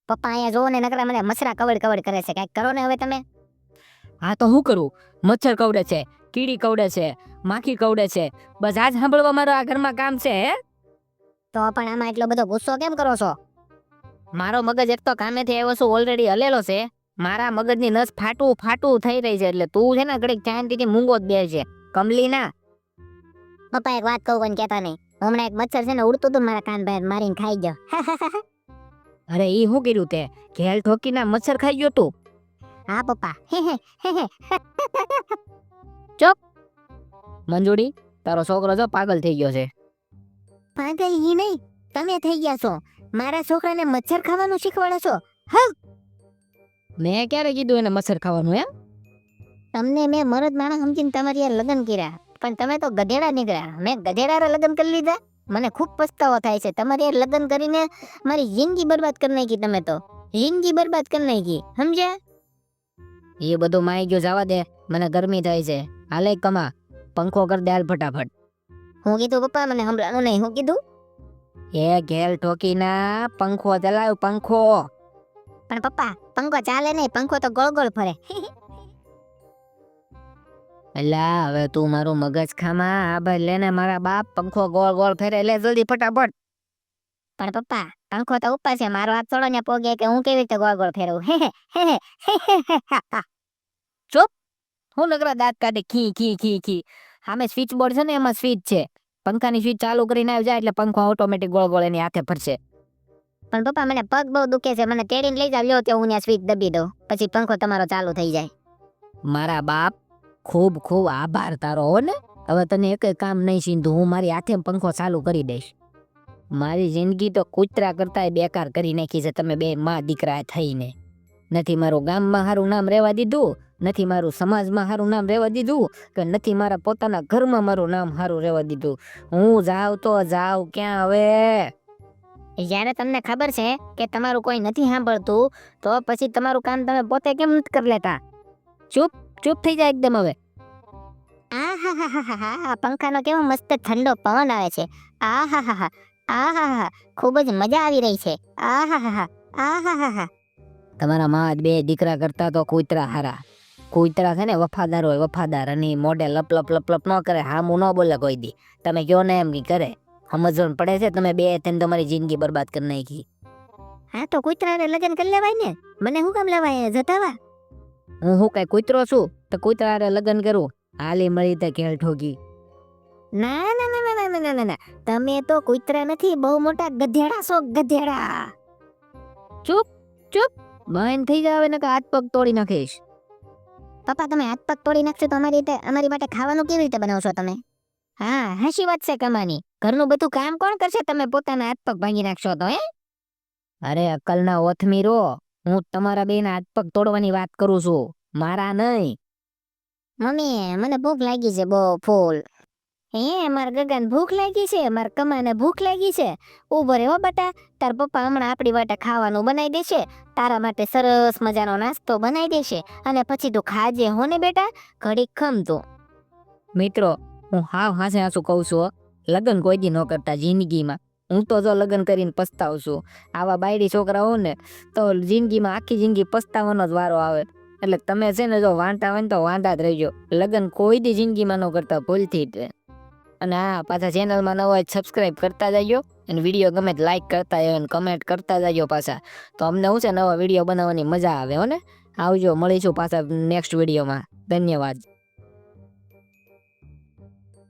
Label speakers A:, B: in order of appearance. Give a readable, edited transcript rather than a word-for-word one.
A: પપ્પા અહીંયા જોવો ને નકરા મને મસરા કવડ કવડ કરે છે, કાંઈક કરો ને હવે તમે.
B: હા તો હું કરું? મચ્છર કવડે છે, કીડી કવડે છે, માખી કવડે છે, બસ આજ સાંભળવા મારું આ ઘરમાં કામ છે હે?
A: તો પણ આમાં એટલો બધો ગુસ્સો કેમ કરો છો?
B: મારો મગજ એક તો કામેથી આવ્યો છું ઓલરેડી હલેલો છે, મારા મગજની નસ ફાટું ફાટું થઈ રહી છે, એટલે તું છે ને ઘડીક શાંતિથી મૂંગો જ બેસજે કમલી ના.
A: પપ્પા એક વાત કહું પણ કહેતા નહીં. હમણાં એક મચ્છર છે ને ઉડતું હતું મારા કાન બહાર મારીને ખાઈ ગયો.
B: અરે ઈ શું કર્યું તે? ઘેલ ઠોકીના મચ્છર ખાઈ ગયો તું?
A: હા પપ્પા.
B: મંજુડી, તારો છોકરો જો પાગલ થઈ ગયો છે.
A: પાગલ ઈ નહીં, તમે થઈ ગયા છો. મારા છોકરાને મચ્છર ખાવાનું શીખવાડો છો.
B: મેં ક્યારે કીધું એને મચ્છર ખાવાનું એમ?
A: તમને મેં મરદ માણસ સમજીને તમારી યાર લગ્ન કર્યા, પણ તમે તો ગધેડા નીકળ્યા. મેં ગધેડા લગ્ન કરી લીધા. મને ખૂબ પસ્તાવો થાય છે. તમારી યાર લગ્ન કરીને મારી જિંદગી બરબાદ કરી નાખી તમે તો. જિંદગી બરબાદ કરી નાખી, સમજ્યા?
B: એ બધું માઈ ગયો, જવા દે. મને ગરમી થાય છે. હાલે કમા, પંખો કર દે હાલ ફટાફટ.
A: હું કીધું પપ્પા? મને સંભળાનું નહીં. હું કીધું?
B: એ ઘેલ ઠોકીના પંખો ચલાવ, પંખો.
A: પણ પપ્પા પંખો ચાલે નહીં, પંખો તો ગોળ ગોળ ફરે.
B: એલા હવે તું મારું મગજ ખામાં. આ ભાઈ લેને મારા બાપ, પંખો ગોળ ગોળ ફેરે, લે જલ્દી ફટાફટ.
A: પણ પપ્પા પંખો તો ઉપર છે, મારો હાથ થોડો ને પોગે કે હું કેવી રીતે ગોળ ગોળ ફેરવું.
B: ચૂપ. હું નકરા દાંત કાઢે ખી ખી ખી ખી. સામે સ્વિચ બોર્ડ છે ને, એમાં સ્વિચ છે. પંખાની સ્વિચ ચાલુ કરીને આવી જાય એટલે પંખો ઓટોમેટિક ગોળ ગોળ એની હાથે ફરશે.
A: પણ પપ્પા મને પગ બહુ દુખે છે, મને તેડીને લઈ જાવ. લ્યો ત્યાં હું ત્યાં સ્વિચ દબી દઉં, પછી પંખો તમારો ચાલુ થઈ જાય.
B: મારા બાપ, ખૂબ ખૂબ આભાર તારો હો ને. હવે તને એક કામ નહીં સીધું, હું મારી હાથે પંખો ચાલુ કરી દઈશ. મારી જિંદગી તો કૂતરા કરતા બેકાર કરી નાખી છે તમે બે માં દીકરા થઈને. નથી મારું ગામમાં સારું નામ રહેવા દીધું, નથી મારું સમાજમાં સારું નામ રહેવા દીધું, કે નથી મારા પોતાના ઘરમાં મારું નામ સારું રહેવા દીધું. હું જાઉં તો જાઉં ક્યાં હવે?
A: જ્યારે તમને ખબર છે કે તમારું કોઈ નથી સાંભળતું, તો પછી તમારું કામ તમે પોતે કેમ નથી કરી લેતા?
B: ચૂપ ચૂપ થઈ જાય એકદમ હવે.
A: આ પંખાનો કેવો મસ્ત ઠંડો પવન આવે છે. આહાહાહા, ખૂબ જ મજા આવી રહી છે. આહાહાહા.
B: તમારા માં બે દીકરા કરતા તો કૂતરા હારા. કૂતરા છે ને વફાદાર હોય, વફાદાર. અને મોઢે લપ લપ લપ લપ ન કરે, હામું ન બોલે કોઈ દી. તમે કયો ને એમ કરે. સમજણ પડે છે? તમે બે તેને તમારી જિંદગી બરબાદ કરી નાખી.
A: હા તો કૂતરાને લગ્ન કરી લેવાય ને, મને શું કામ લેવાય જતાવા?
B: હું કઈ કૂતરો છું તો કૂતરા લગ્ન કરું? હાલી મળી તે ઘેલ ઠોકી.
A: ના ના ના ના ના ના ના, તમે તો કૂતરા નથી, બહુ મોટા ગધેડા છો, ગધેડા.
B: ચૂપ ચૂપ, બંધ થઈ જાવ ને કે હાથ પગ તોડી નાખીશ.
A: પપ્પા તમે હાથ પગ તોડી નાખશો તો અમારી માટે ખાવાનું કેવી રીતે બનાવશો તમે? હા હાચી વાત છે કમાની. ઘરનું બધું કામ કોણ કરશે? તમે પોતાના હાથ પગ ભાંગી નાખશો તો હે?
B: અરે અક્કલના ઓથમી રો, હું તમારા બેના હાથ પગ તોડવાની વાત કરું છું, મારા નહીં.
A: મમ્મી મને ભૂખ લાગી છે બહુ ફૂલ. હે મારા ગગન ભૂખ લાગી છે, મારા કમાને ભૂખ લાગી છે. ઉભો રે હો બટા, તાર પપ્પા હમણાં આપણી માટે ખાવાનું બનાવી દેશે, તારા માટે સરસ મજાનો નાસ્તો બનાવી દેશે, અને પછી તું ખાજે હો ને બેટા, ઘડીક ખમતું.
B: મિત્રો, હું હાવ હાસે હાસું કહું છું, લગ્ન કોઈ દી ન કરતા જિંદગીમાં. હું તો જો લગ્ન કરીને પસ્તાવું છું. આવા બાયડી છોકરા હો ને તો જિંદગીમાં આખી જિંદગી પસ્તાવાનો જ વારો આવે. એટલે તમે છે ને જો વાંટા હોય ને તો વાંટા જ રહેજો. લગ્ન કોઈ દી જિંદગીમાં ન કરતા ભૂલથી જ. અને હા, પાછા ચેનલમાં નવા સબસ્ક્રાઈબ કરતા જજો, અને વિડીયો ગમે તો લાઈક કરતા જાઓ અને કમેન્ટ કરતા જજો પાછા. તો અમને શું છે નવા વિડીયો બનાવવાની મજા આવે હો ને. આવજો, મળીશું પાછા નેક્સ્ટ વિડીયોમાં. ધન્યવાદ.